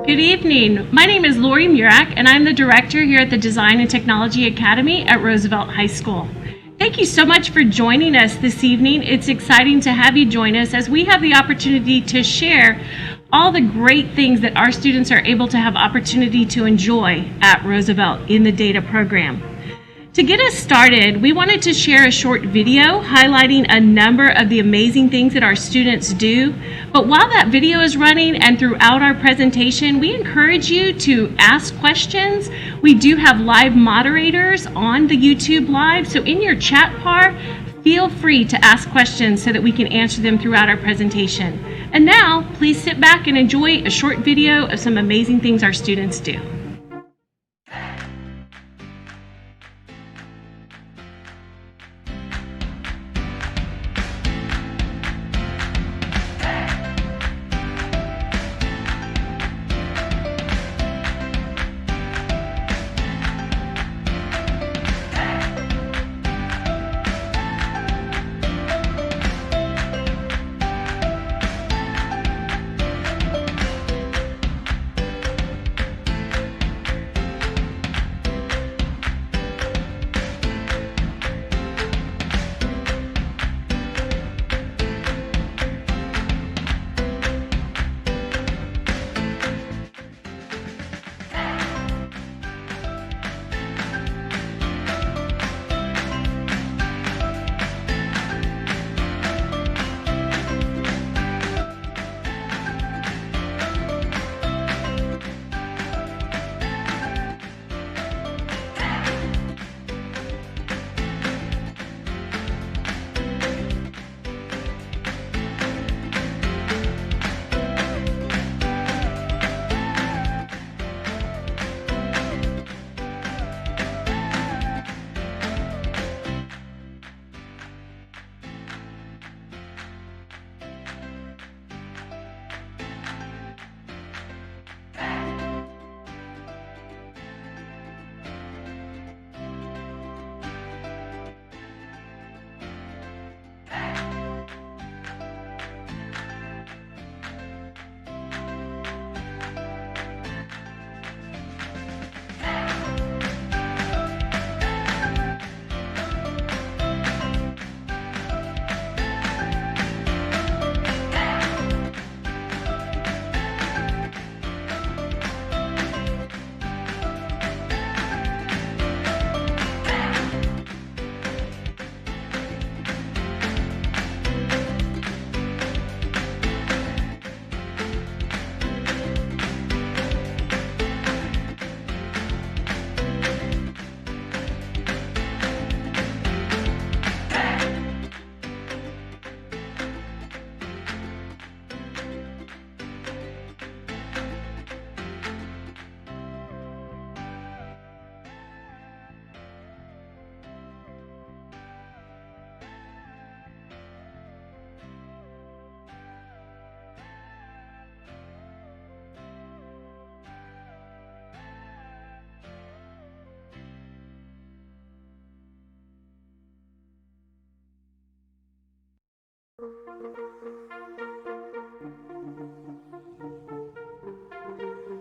Good evening. My name is Lori Murak, and I'm the director here at the Design and Technology Academy at Roosevelt High School. Thank you so much for joining us this evening. It's exciting to have you join us as we have the opportunity to share all the great things that our students are able to have opportunity to enjoy at Roosevelt in the data program. To get us started, we wanted to share a short video highlighting a number of the amazing things that our students do. But while that video is running and throughout our presentation, we encourage you to ask questions. We do have live moderators on the YouTube Live, so in your chat bar, feel free to ask questions so that we can answer them throughout our presentation. And now, please sit back and enjoy a short video of some amazing things our students do.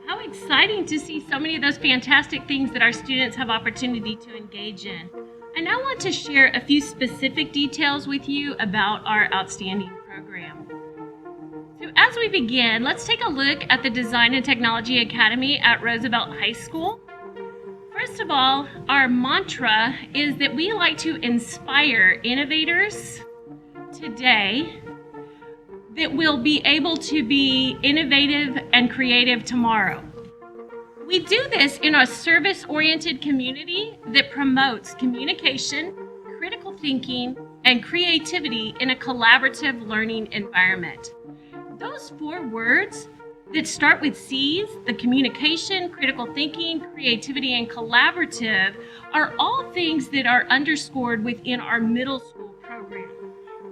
How exciting to see so many of those fantastic things that our students have opportunity to engage in. I now want to share a few specific details with you about our outstanding program. So as we begin, let's take a look at the Design and Technology Academy at Roosevelt High School. First of all, our mantra is that we like to inspire innovators today that will be able to be innovative and creative tomorrow. We do this in a service-oriented community that promotes communication, critical thinking, and creativity in a collaborative learning environment. Those four words that start with C's, the communication, critical thinking, creativity, and collaborative, are all things that are underscored within our middle school program.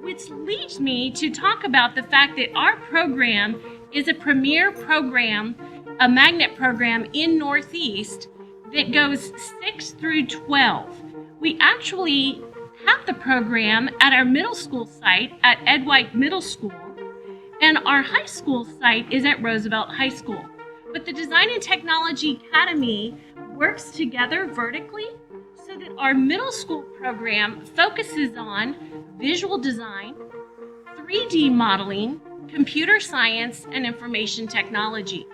Which leads me to talk about the fact that our program is a premier program, a magnet program in Northeast that goes 6 through 12. We actually have the program at our middle school site at Ed White Middle School, and our high school site is at Roosevelt High School. But the Design and Technology Academy works together vertically so that our middle school program focuses on visual design, 3D modeling, computer science, and information technology.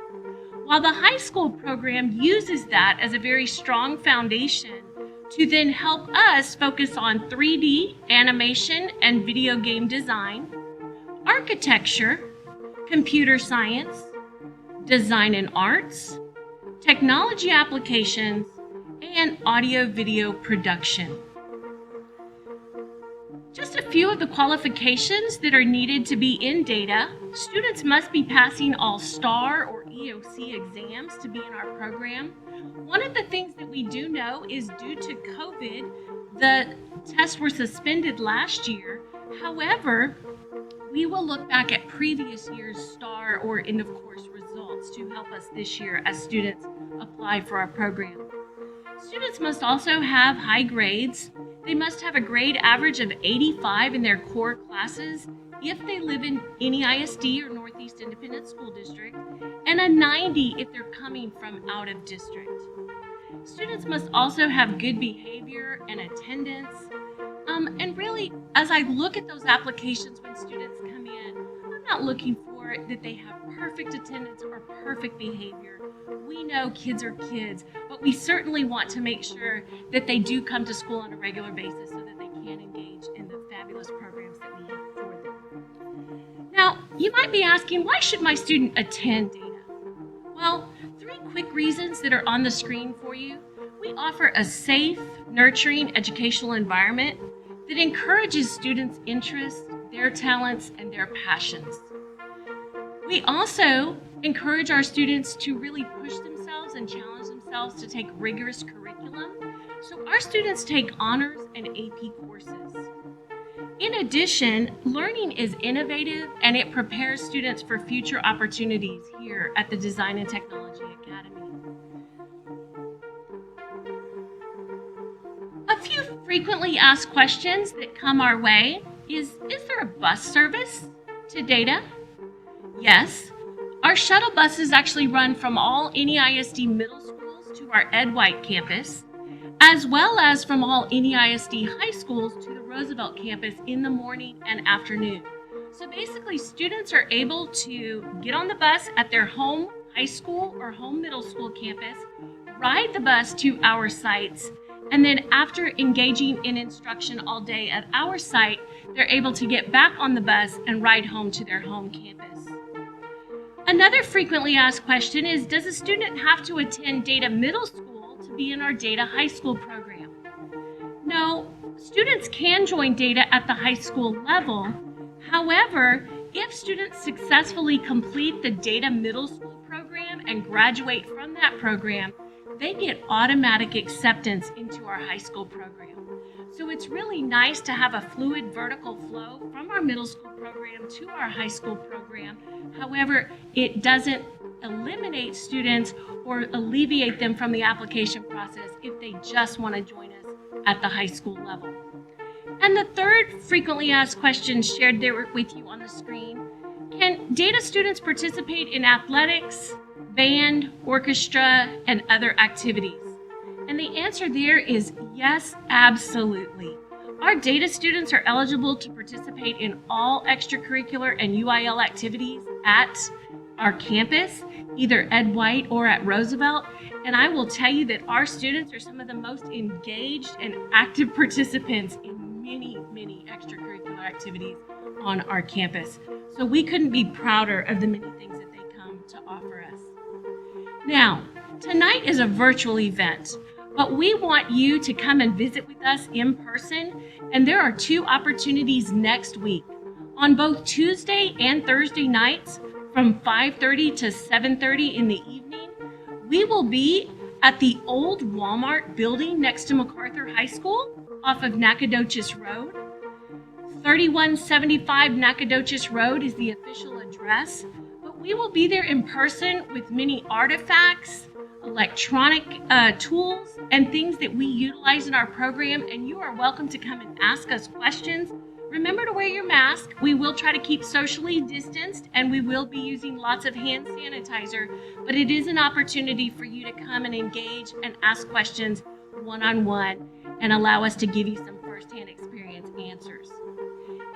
While the high school program uses that as a very strong foundation to then help us focus on 3D, animation, and video game design, architecture, computer science, design and arts, technology applications, and audio-video production. Just a few of the qualifications that are needed to be in data. Students must be passing all STAR or EOC exams to be in our program. One of the things that we do know is due to COVID, the tests were suspended last year. However, we will look back at previous year's STAR or end of course results to help us this year as students apply for our program. Students must also have high grades. They must have a grade average of 85 in their core classes if they live in any ISD or Northeast Independent School District, and a 90 if they're coming from out of district. Students must also have good behavior and attendance. And really, as I look at those applications when students come in, I'm not looking for that they have perfect attendance or perfect behavior. We know kids are kids, but we certainly want to make sure that they do come to school on a regular basis so that they can engage in the fabulous programs that we have for them. Now, you might be asking, why should my student attend data? Well, 3 quick reasons that are on the screen for you. We offer a safe, nurturing educational environment that encourages students' interests, their talents, and their passions. We also encourage our students to really push themselves and challenge themselves to take rigorous curriculum. So our students take honors and AP courses. In addition, learning is innovative and it prepares students for future opportunities here at the Design and Technology Academy. A few frequently asked questions that come our way is there a bus service to Data? Yes. Our shuttle buses actually run from all NEISD middle schools to our Ed White campus, as well as from all NEISD high schools to the Roosevelt campus in the morning and afternoon. So basically, students are able to get on the bus at their home high school or home middle school campus, ride the bus to our sites, and then after engaging in instruction all day at our site, they're able to get back on the bus and ride home to their home campus. Another frequently asked question is, does a student have to attend Data Middle School to be in our Data High School program? No, students can join Data at the high school level. However, if students successfully complete the Data Middle School program and graduate from that program, they get automatic acceptance into our high school program. So it's really nice to have a fluid vertical flow from our middle school program to our high school program. However, it doesn't eliminate students or alleviate them from the application process if they just want to join us at the high school level. And the third frequently asked question shared there with you on the screen, can Data students participate in athletics, band, orchestra, and other activities? And the answer there is yes, absolutely. Our Data students are eligible to participate in all extracurricular and UIL activities at our campus, either Ed White or at Roosevelt. And I will tell you that our students are some of the most engaged and active participants in many, many extracurricular activities on our campus. So we couldn't be prouder of the many things that they come to offer us. Now, tonight is a virtual event, but we want you to come and visit with us in person, and there are 2 opportunities next week. On both Tuesday and Thursday nights from 5:30 to 7:30 in the evening, we will be at the old Walmart building next to MacArthur High School off of Nacogdoches Road. 3175 Nacogdoches Road is the official address, but we will be there in person with many artifacts, electronic tools, and things that we utilize in our program, and you are welcome to come and ask us questions. Remember to wear your mask. We will try to keep socially distanced and we will be using lots of hand sanitizer, but it is an opportunity for you to come and engage and ask questions one-on-one and allow us to give you some firsthand experience answers.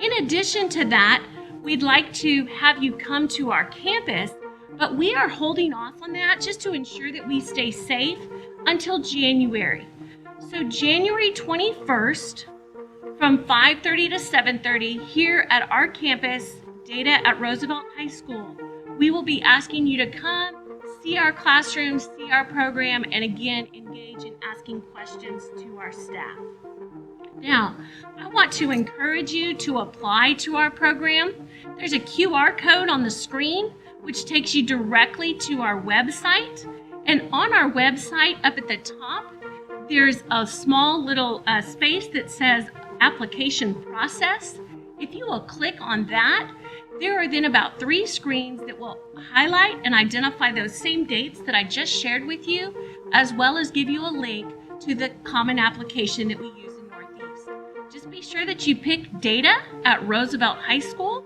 In addition to that, we'd like to have you come to our campus, but we are holding off on that just to ensure that we stay safe until January. So January 21st, from 5:30 to 7:30 here at our campus, Data at Roosevelt High School. We will be asking you to come, see our classrooms, see our program, and again, engage in asking questions to our staff. Now, I want to encourage you to apply to our program. There's a QR code on the screen which takes you directly to our website. And on our website, up at the top, there's a small little space that says application process. If you will click on that, there are then about 3 screens that will highlight and identify those same dates that I just shared with you, as well as give you a link to the common application that we use in Northeast. Just be sure that you pick Data at Roosevelt High School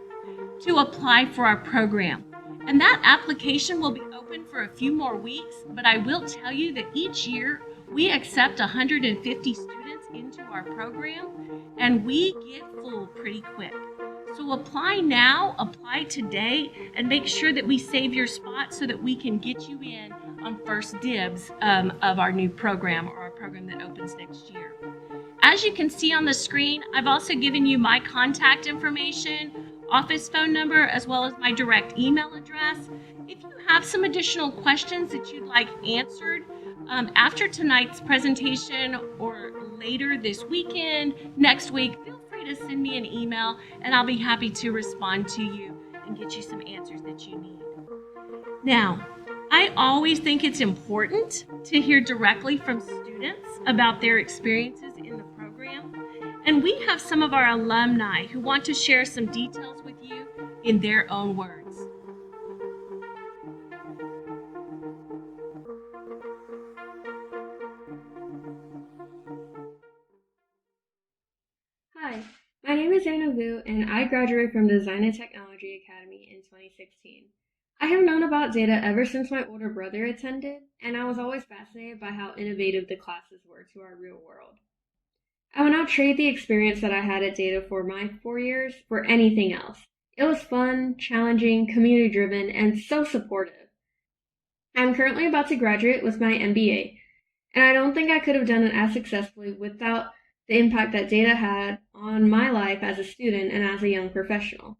to apply for our program. And that application will be open for a few more weeks, but I will tell you that each year we accept 150 students into our program, and we get full pretty quick. So apply now, apply today, and make sure that we save your spot so that we can get you in on first dibs of our new program or our program that opens next year. As you can see on the screen, I've also given you my contact information, office phone number, as well as my direct email address. If you have some additional questions that you'd like answered after tonight's presentation or later this weekend, next week, feel free to send me an email and I'll be happy to respond to you and get you some answers that you need. Now, I always think it's important to hear directly from students about their experiences in the program. And we have some of our alumni who want to share some details with you in their own words. Hi, my name is Anna Vu, and I graduated from Design and Technology Academy in 2016. I have known about Data ever since my older brother attended, and I was always fascinated by how innovative the classes were to our real world. I would not trade the experience that I had at Data for my 4 years for anything else. It was fun, challenging, community-driven, and so supportive. I'm currently about to graduate with my MBA, and I don't think I could have done it as successfully without the impact that Data had on my life as a student and as a young professional.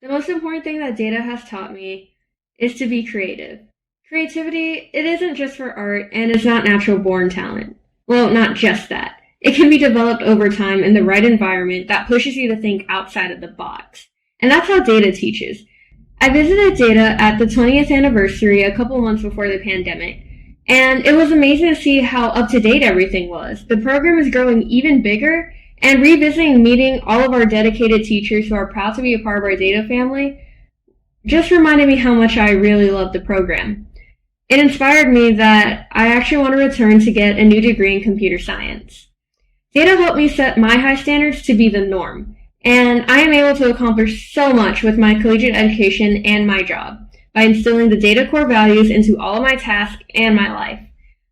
The most important thing that Data has taught me is to be creative. Creativity, it isn't just for art, and it's not natural born talent. Well, not just that. It can be developed over time in the right environment that pushes you to think outside of the box. And that's how Data teaches. I visited Data at the 20th anniversary a couple months before the pandemic, and it was amazing to see how up-to-date everything was. The program is growing even bigger, and revisiting meeting all of our dedicated teachers who are proud to be a part of our Data family just reminded me how much I really love the program. It inspired me that I actually want to return to get a new degree in computer science. Data helped me set my high standards to be the norm, and I am able to accomplish so much with my collegiate education and my job by instilling the Data core values into all of my tasks and my life.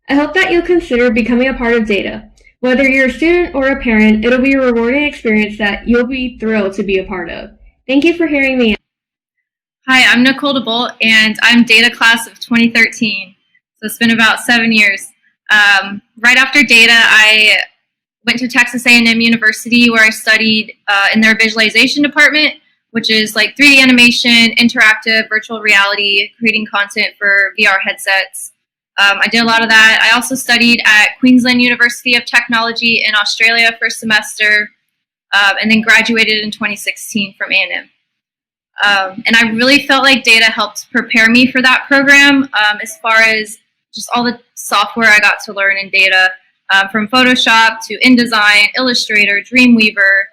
I hope that you'll consider becoming a part of Data. Whether you're a student or a parent, it'll be a rewarding experience that you'll be thrilled to be a part of. Thank you for hearing me. Hi, I'm Nicole DeBolt, and I'm Data class of 2013. So it's been about 7 years. Right after Data, I went to Texas A&M University, where I studied in their visualization department, which is like 3D animation, interactive, virtual reality, creating content for VR headsets. I did a lot of that. I also studied at Queensland University of Technology in Australia for a semester, and then graduated in 2016 from A&M. And I really felt like Data helped prepare me for that program, as far as just all the software I got to learn in Data, from Photoshop to InDesign, Illustrator, Dreamweaver,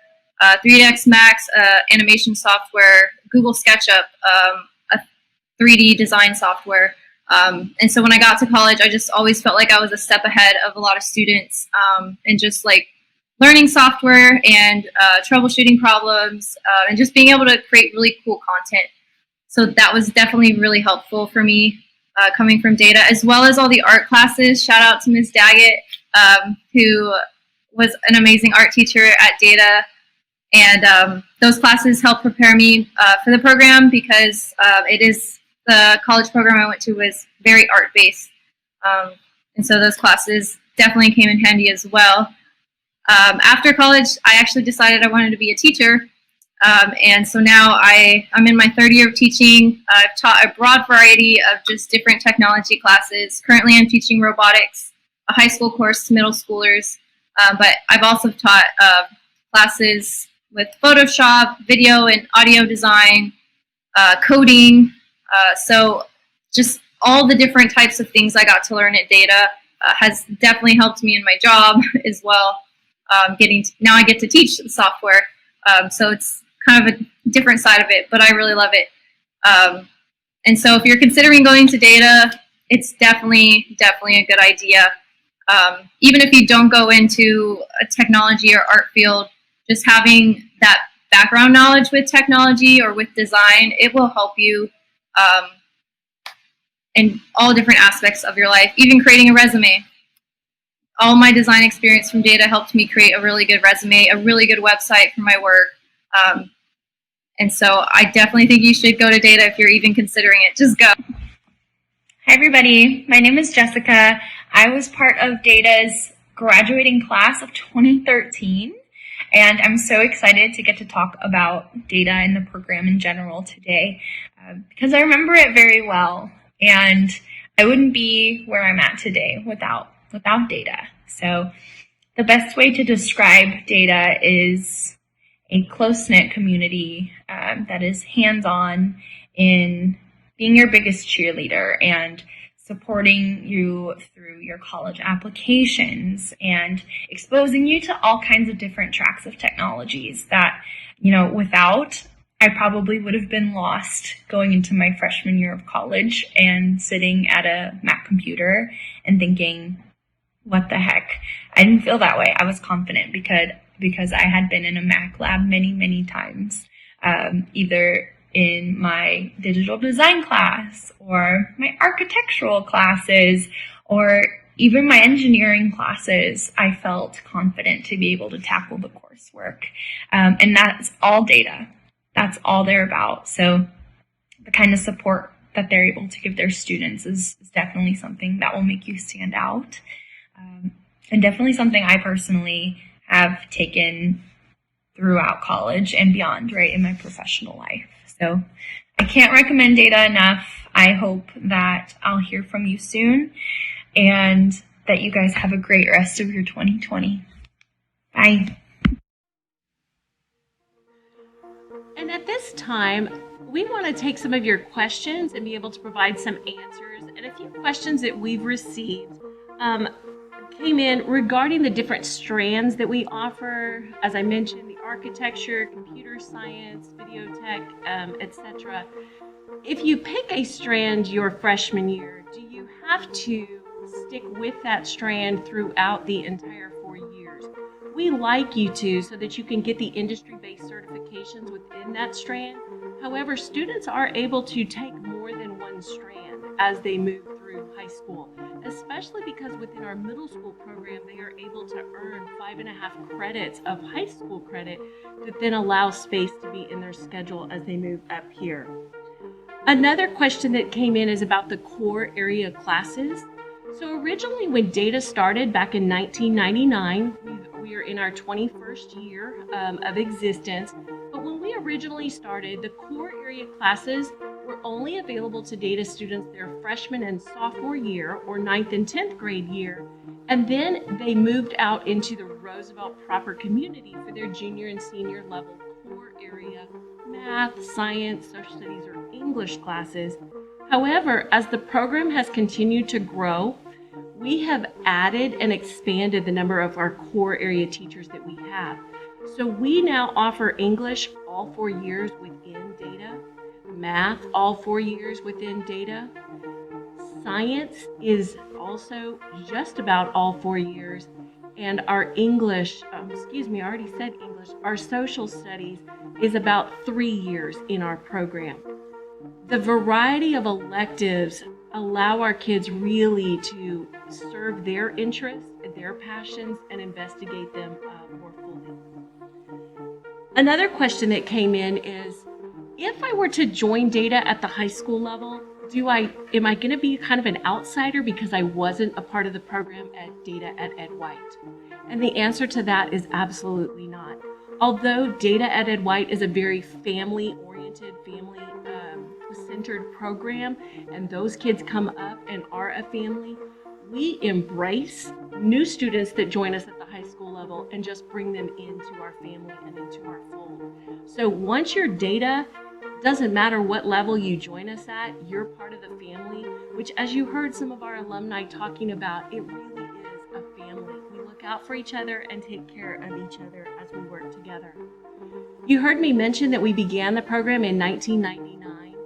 3ds Max animation software, Google SketchUp, a 3D design software. And so when I got to college, I just always felt like I was a step ahead of a lot of students, and just like learning software and troubleshooting problems and just being able to create really cool content. So that was definitely really helpful for me coming from data, as well as all the art classes. Shout out to Ms. Daggett, who was an amazing art teacher at data. And those classes helped prepare me for the program because the college program I went to was very art-based. And so those classes definitely came in handy as well. After college, I actually decided I wanted to be a teacher. And so now I'm in my third year of teaching. I've taught a broad variety of just different technology classes. Currently, I'm teaching robotics, a high school course to middle schoolers. But I've also taught classes with Photoshop, video and audio design, coding. So just all the different types of things I got to learn at Data has definitely helped me in my job as well. Now I get to teach the software. So it's kind of a different side of it, but I really love it. And so if you're considering going to Data, it's definitely a good idea. Even if you don't go into a technology or art field, just having that background knowledge with technology or with design, it will help you in all different aspects of your life, even creating a resume. All my design experience from Data helped me create a really good resume, a really good website for my work. And so I definitely think you should go to Data if you're even considering it. Just go. Hi, everybody. My name is Jessica. I was part of Data's graduating class of 2013, and I'm so excited to get to talk about Data and the program in general today because I remember it very well, and I wouldn't be where I'm at today without Data. So the best way to describe Data is a close-knit community that is hands-on in being your biggest cheerleader and supporting you through your college applications and exposing you to all kinds of different tracks of technologies that, without, I probably would have been lost going into my freshman year of college and sitting at a Mac computer and thinking, what the heck? I didn't feel that way. I was confident because I had been in a Mac lab many, many times, either in my digital design class or my architectural classes or even my engineering classes. I felt confident to be able to tackle the coursework. And that's all Data. That's all they're about. So the kind of support that they're able to give their students is definitely something that will make you stand out. And definitely something I personally have taken throughout college and beyond, right, in my professional life. So I can't recommend Data enough. I hope that I'll hear from you soon and that you guys have a great rest of your 2020. Bye. And at this time, we want to take some of your questions and be able to provide some answers. And a few questions that we've received came in regarding the different strands that we offer. As I mentioned, the architecture, computer science, video tech, etc. If you pick a strand your freshman year, do you have to stick with that strand throughout the entire 4 years? We like you to, so that you can get the industry-based certifications within that strand. However, students are able to take more than one strand as they move through high school, especially because within our middle school program, they are able to earn 5.5 credits of high school credit that then allow space to be in their schedule as they move up here. Another question that came in is about the core area classes. So originally when Data started back in 1999, we are in our 21st year of existence. But when we originally started, the core area classes were only available to Data students their freshman and sophomore year or 9th and 10th grade year. And then they moved out into the Roosevelt proper community for their junior and senior level core area math, science, social studies, or English classes. However, as the program has continued to grow, we have added and expanded the number of our core area teachers that we have. So we now offer English all 4 years within Data, math all 4 years within Data. Science is also just about all 4 years, and our English, I already said English, our social studies is about 3 years in our program. The variety of electives allow our kids really to serve their interests, their passions, and investigate them more fully. Another question that came in is, if I were to join Data at the high school level, am I going to be kind of an outsider because I wasn't a part of the program at Data at Ed White? And the answer to that is absolutely not. Although Data at Ed White is a very family-oriented, family-centered program, and those kids come up and are a family, we embrace new students that join us at the high school level and just bring them into our family and into our fold. So once you're Data, doesn't matter what level you join us at, you're part of the family, which, as you heard some of our alumni talking about, it really is a family. We look out for each other and take care of each other as we work together. You heard me mention that we began the program in 1999.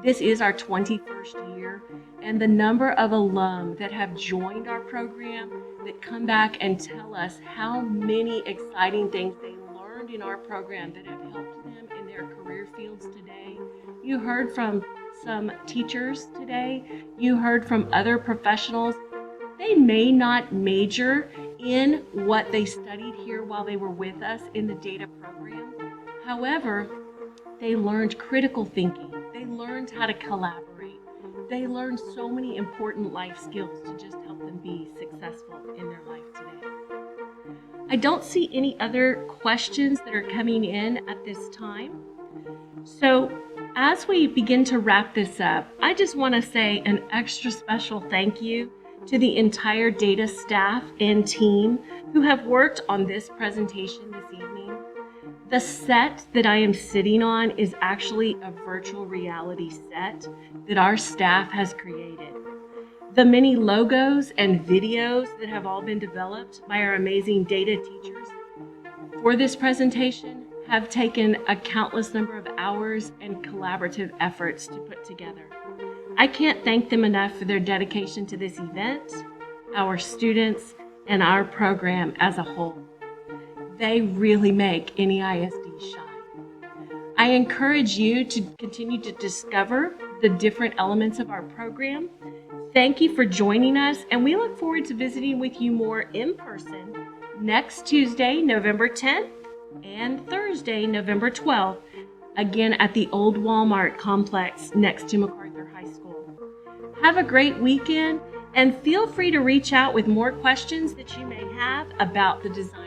This is our 21st year, and the number of alum that have joined our program that come back and tell us how many exciting things they learned in our program that have helped them in their career fields today. You heard from some teachers today. You heard from other professionals. They may not major in what they studied here while they were with us in the Data program. However, they learned critical thinking. They learned how to collaborate. They learned so many important life skills to just help them be successful in their life today. I don't see any other questions that are coming in at this time. So as we begin to wrap this up, I just want to say an extra special thank you to the entire Data staff and team who have worked on this presentation this evening. The set that I am sitting on is actually a virtual reality set that our staff has created. The many logos and videos that have all been developed by our amazing Data teachers for this presentation have taken a countless number of hours and collaborative efforts to put together. I can't thank them enough for their dedication to this event, our students, and our program as a whole. They really make NEISD shine. I encourage you to continue to discover the different elements of our program. Thank you for joining us, and we look forward to visiting with you more in person next Tuesday, November 10th, and Thursday, November 12th, again at the old Walmart complex next to MacArthur High School. Have a great weekend, and feel free to reach out with more questions that you may have about the design